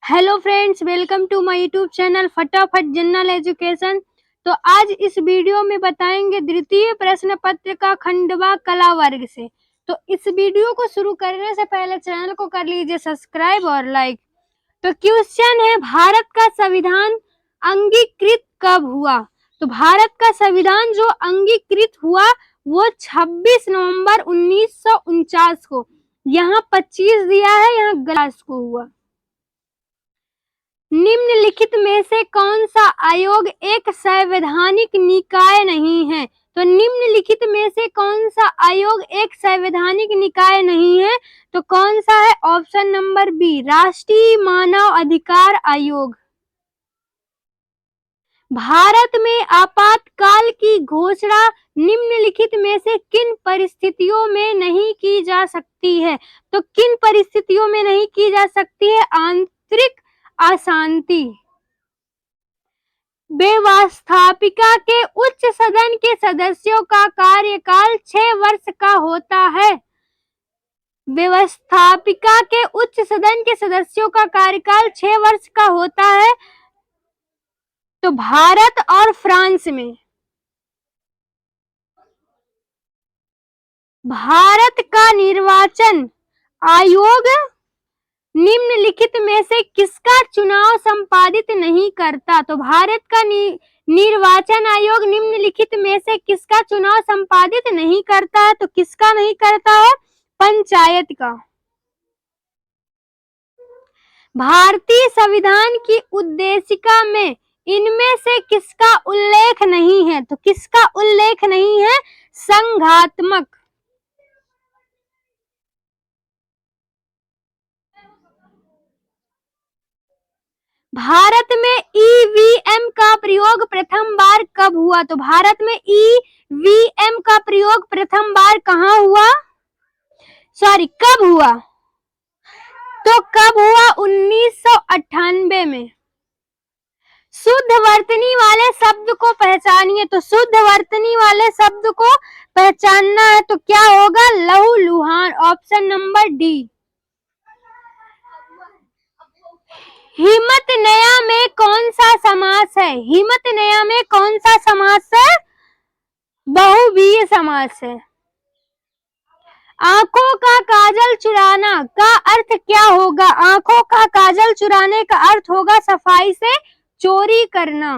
Hello friends, welcome to my YouTube channel फटाफट general education. तो आज इस वीडियो में बताएंगे द्वितीय प्रश्न पत्र का खंडवा कला वर्ग से। तो इस वीडियो को शुरू करने से पहले चैनल को कर लीजिए सब्सक्राइब और लाइक। तो क्वेश्चन है, भारत का संविधान अंगीकृत कब हुआ? तो भारत का संविधान जो अंगीकृत हुआ वो 26 नवंबर 1949 को। यहाँ 25 दिया है, यहाँ गलत को हुआ। निम्नलिखित में से कौन सा आयोग एक संवैधानिक निकाय नहीं है? तो निम्नलिखित में से कौन सा आयोग एक संवैधानिक निकाय नहीं है? तो कौन सा है? ऑप्शन नंबर बी, राष्ट्रीय मानव अधिकार आयोग। भारत में आपातकाल की घोषणा निम्नलिखित में से किन परिस्थितियों में नहीं की जा सकती है? तो किन परिस्थितियों में नहीं की जा सकती है? आंतरिक अशांति, व्यवस्थापिका के उच्च सदन के सदस्यों का कार्यकाल 6 वर्ष का होता है। व्यवस्थापिका के उच्च सदन के सदस्यों का कार्यकाल 6 वर्ष का होता है। तो भारत और फ्रांस में, भारत का निर्वाचन आयोग निम्नलिखित में से किसका चुनाव संपादित नहीं करता? तो भारत का निर्वाचन आयोग निम्नलिखित में से किसका चुनाव संपादित नहीं करता है? तो किसका नहीं करता है? पंचायत का। भारतीय संविधान की उद्देशिका में इनमें से किसका उल्लेख नहीं है? तो किसका उल्लेख नहीं है? संघात्मक। भारत में ईवीएम का प्रयोग प्रथम बार कब हुआ? तो भारत में ईवीएम का प्रयोग प्रथम बार कहाँ हुआ? कब हुआ? तो कब हुआ? 1998 में। शुद्ध वर्तनी वाले शब्द को पहचानिए। तो शुद्ध वर्तनी वाले शब्द को पहचानना है तो क्या होगा? लहू लुहान, ऑप्शन नंबर डी। हिम्मत नया में कौन सा समास है? हिम्मत नया में कौन सा समास है? बहुव्रीहि समास है। आंखों का काजल चुराना का अर्थ क्या होगा? आंखों का काजल चुराने का अर्थ होगा सफाई से चोरी करना।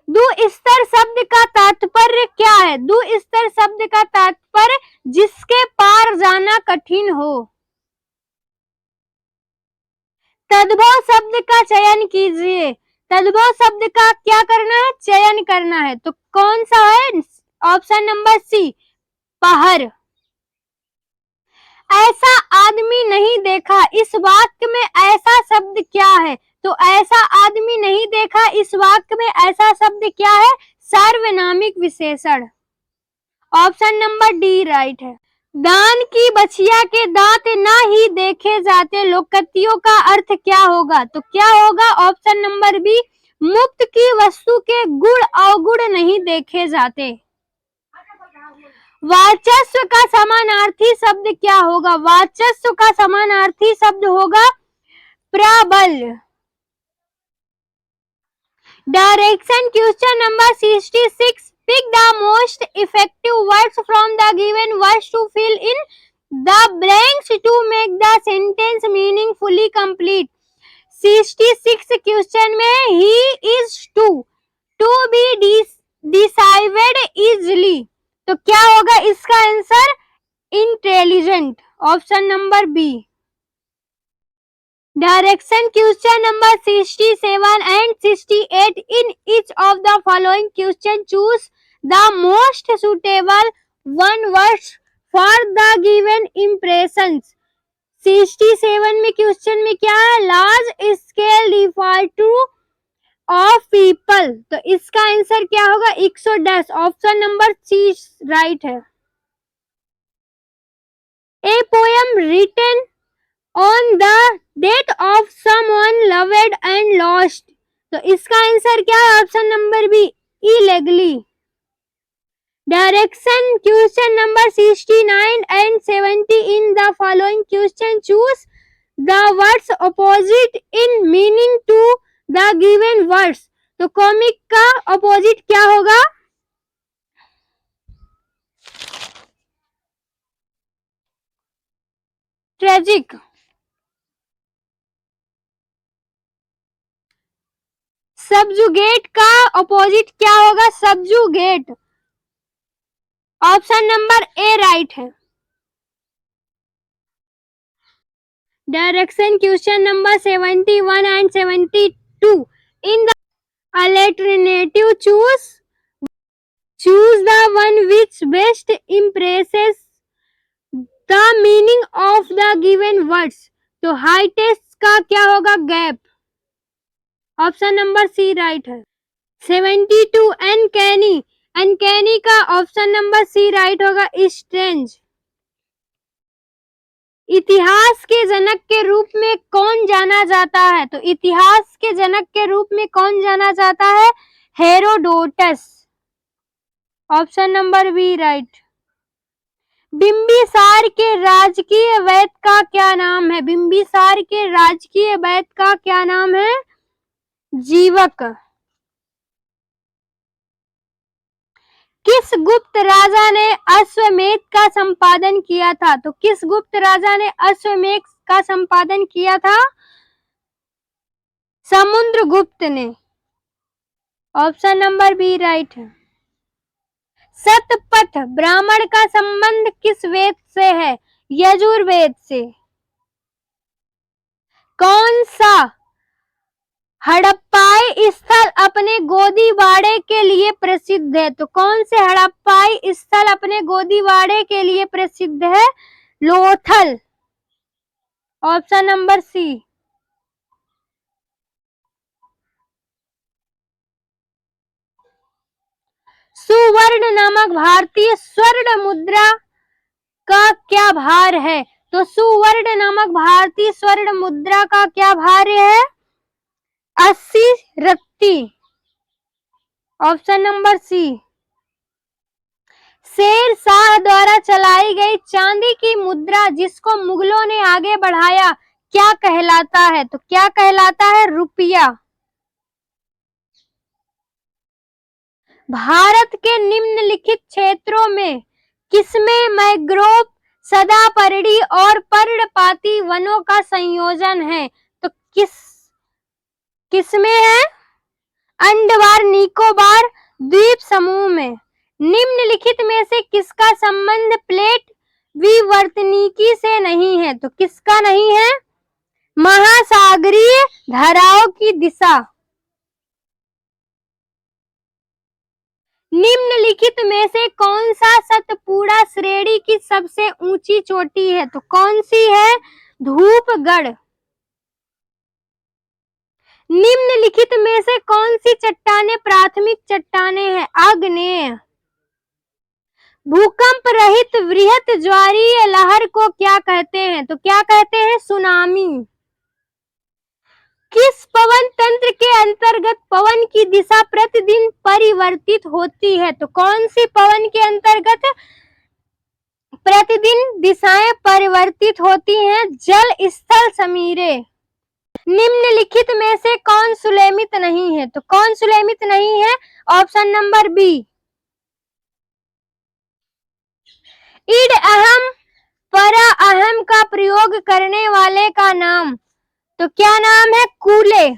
दुस्तर शब्द का तात्पर्य क्या है? दुस्तर शब्द का तात्पर्य जिसके पार जाना कठिन हो। तद्भव शब्द का चयन कीजिए। तद्भव शब्द का क्या करना है? चयन करना है। तो कौन सा है? ऑप्शन नंबर सी, पहर। ऐसा आदमी नहीं देखा, इस वाक्य में ऐसा शब्द क्या है? तो ऐसा आदमी नहीं देखा, इस वाक्य में ऐसा शब्द क्या है? सार्वनामिक विशेषण, ऑप्शन नंबर डी राइट है। दान की बछिया के दांत ना ही देखे जाते, लोकोक्तियों का अर्थ क्या होगा? तो क्या होगा? ऑप्शन नंबर बी, मुफ्त की वस्तु के गुण अवगुण नहीं देखे जाते। वर्चस्व का समानार्थी शब्द क्या होगा? वर्चस्व का समानार्थी शब्द होगा प्रबल। Direction question number 66, pick the most effective words from the given words to fill in the blanks to make the sentence meaningfully complete। 66 question में he is to be decided easily, तो क्या होगा इसका answer? Intelligent, option number B. Direction question number 67 and 68, in each of the following question choose the most suitable one words for the given impressions। 67 में question में क्या है? Large scale default of people, तो इसका answer क्या होगा? 110, option number C right है। A poem written on the death of someone loved and lost, तो इसका आंसर क्या है? Option number B, illegally। Direction question number 69 and 70, in the following question choose the words opposite in meaning to the given words। तो comic का opposite क्या होगा? Tragic. सबजुगेट का opposite क्या होगा? सबजुगेट। ऑप्शन नंबर ए राइट है। Direction question number 71 and 72 in the alternative choose the one which best impresses the meaning of the given words। तो हाइटेस्ट का क्या होगा? Gap. Option number C right है। 72 अनकैनी। अनकैनी का option number C right होगा। Strange. इतिहास के जनक के रूप में कौन जाना जाता है? तो इतिहास के जनक के रूप में कौन जाना जाता है? Herodotus. Option number B right. Bimbisara के राजकीय वैद्य का क्या नाम है? बिंबिसार के राजकीय वैद्य का क्या नाम है? जीवक। किस गुप्त राजा ने अश्वमेध का संपादन किया था? तो किस गुप्त राजा ने अश्वमेध का संपादन किया था? समुद्रगुप्त ने। ऑप्शन नंबर बी राइट है। शतपथ ब्राह्मण का संबंध किस वेद से है? यजुर्वेद से। कौन सा हड़प्पाई स्थल अपने गोदीबाड़े के लिए प्रसिद्ध है? तो कौन से हड़प्पाई स्थल अपने गोदीबाड़े के लिए प्रसिद्ध है? लोथल। Option number C. सुवर्ण नामक भारतीय स्वर्ण मुद्रा का क्या भार है? तो सुवर्ण नामक भारतीय स्वर्ण मुद्रा का क्या भार है? 80 रत्ती। Option number C. Sher Shah द्वारा चलाई गई चांदी की मुद्रा जिसको मुगलों ने आगे बढ़ाया क्या कहलाता है? तो क्या कहलाता है? रुपया। भारत के निम्नलिखित क्षेत्रों में किसमें मैंग्रोव, सदापर्णी और पर्णपाती वनों का संयोजन है? तो किसमें है? अंडमान निकोबार द्वीप समूह में। निम्नलिखित में से किसका संबंध प्लेट विवर्तनिकी से नहीं है? तो किसका नहीं है? महासागरीय धाराओं की दिशा। निम्नलिखित में से कौन सा सतपुड़ा श्रेणी की सबसे ऊंची चोटी है? तो कौन सी है? धूपगढ़। निम्नलिखित में से कौन सी चट्टानें प्राथमिक चट्टानें हैं? आग्नेय। भूकंप रहित वृहत ज्वारीय लहर को क्या कहते हैं? तो क्या कहते हैं? सुनामी। किस पवन तंत्र के अंतर्गत पवन की दिशा प्रतिदिन परिवर्तित होती है? तो कौन सी पवन के अंतर्गत प्रतिदिन दिशाएं परिवर्तित होती हैं? जल स्थल समीरे। निम्नलिखित में से कौन सुलेमित नहीं है? तो कौन सुलेमित नहीं है? Option number B. इड अहम परा अहम का प्रयोग करने वाले का नाम? तो क्या नाम है? कूले।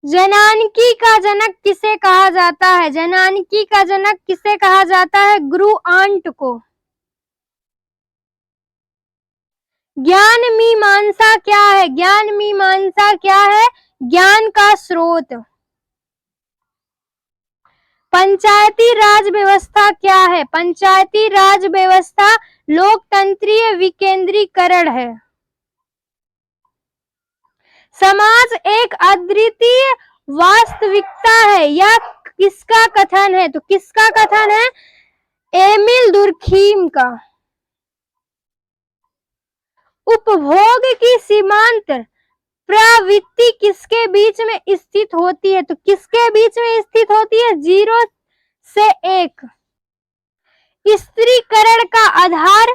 जनानकी का जनक किसे कहा जाता है? जनानकी का जनक किसे कहा जाता है? गुरु आंट को। ज्ञान मीमांसा क्या है? ज्ञान मीमांसा क्या है? ज्ञान का स्रोत। पंचायती राज व्यवस्था क्या है? पंचायती राज व्यवस्था लोकतंत्रीय विकेंद्रीकरण है। समाज एक अद्वितीय वास्तविकता है, यह किसका कथन है? तो किसका कथन है? एमिल दुर्खीम का। उपभोग की सीमांत प्रवृत्ति किसके बीच में स्थित होती है? तो किसके बीच में स्थित होती है? जीरो से एक। स्त्रीकरण का आधार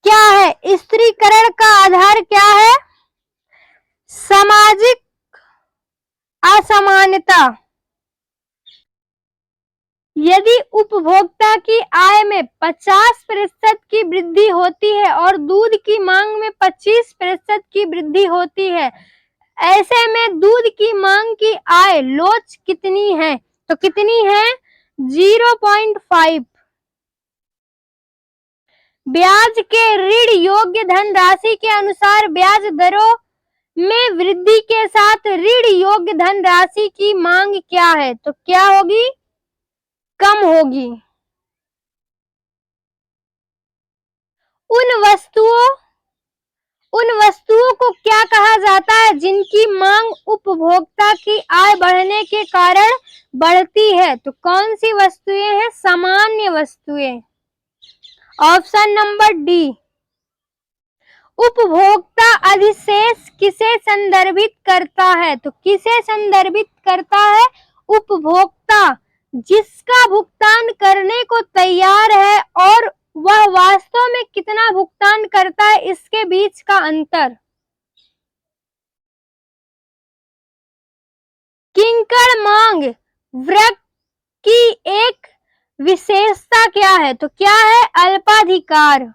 क्या है? स्त्रीकरण का आधार क्या है? सामाजिक असमानता। यदि उपभोक्ता की आय में 50% की वृद्धि होती है और दूध की मांग में 25% की वृद्धि होती है, ऐसे में दूध की मांग की आय लोच कितनी है? तो कितनी है? 0.5। ब्याज के ऋण योग्य धनराशि के अनुसार ब्याज दरों में वृद्धि के साथ ऋण योग्य धनराशि की मांग क्या है? तो क्या होगी? कम होगी। उन वस्तुओं को क्या कहा जाता है जिनकी मांग उपभोक्ता की आय बढ़ने के कारण बढ़ती है? तो कौन सी वस्तुएं हैं? सामान्य वस्तुएं। Option number D. उपभोक्ता अधिशेष किसे संदर्भित करता है? तो किसे संदर्भित करता है? उपभोक्ता जिसका भुगतान करने को तैयार है और वह वास्तव में कितना भुगतान करता है, इसके बीच का अंतर। किंकर मांग वक्र की एक विशेषता क्या है? तो क्या है? अल्पाधिकार।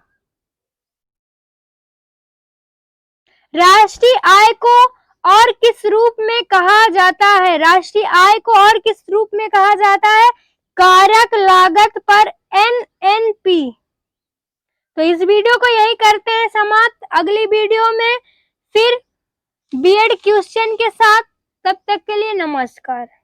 राष्ट्रीय आय को और किस रूप में कहा जाता है? राष्ट्रीय आय को और किस रूप में कहा जाता है? कारक लागत पर एनएनपी। तो इस वीडियो को यही करते हैं समाप्त। अगली वीडियो में फिर बीएड क्वेश्चन के साथ। तब तक के लिए नमस्कार।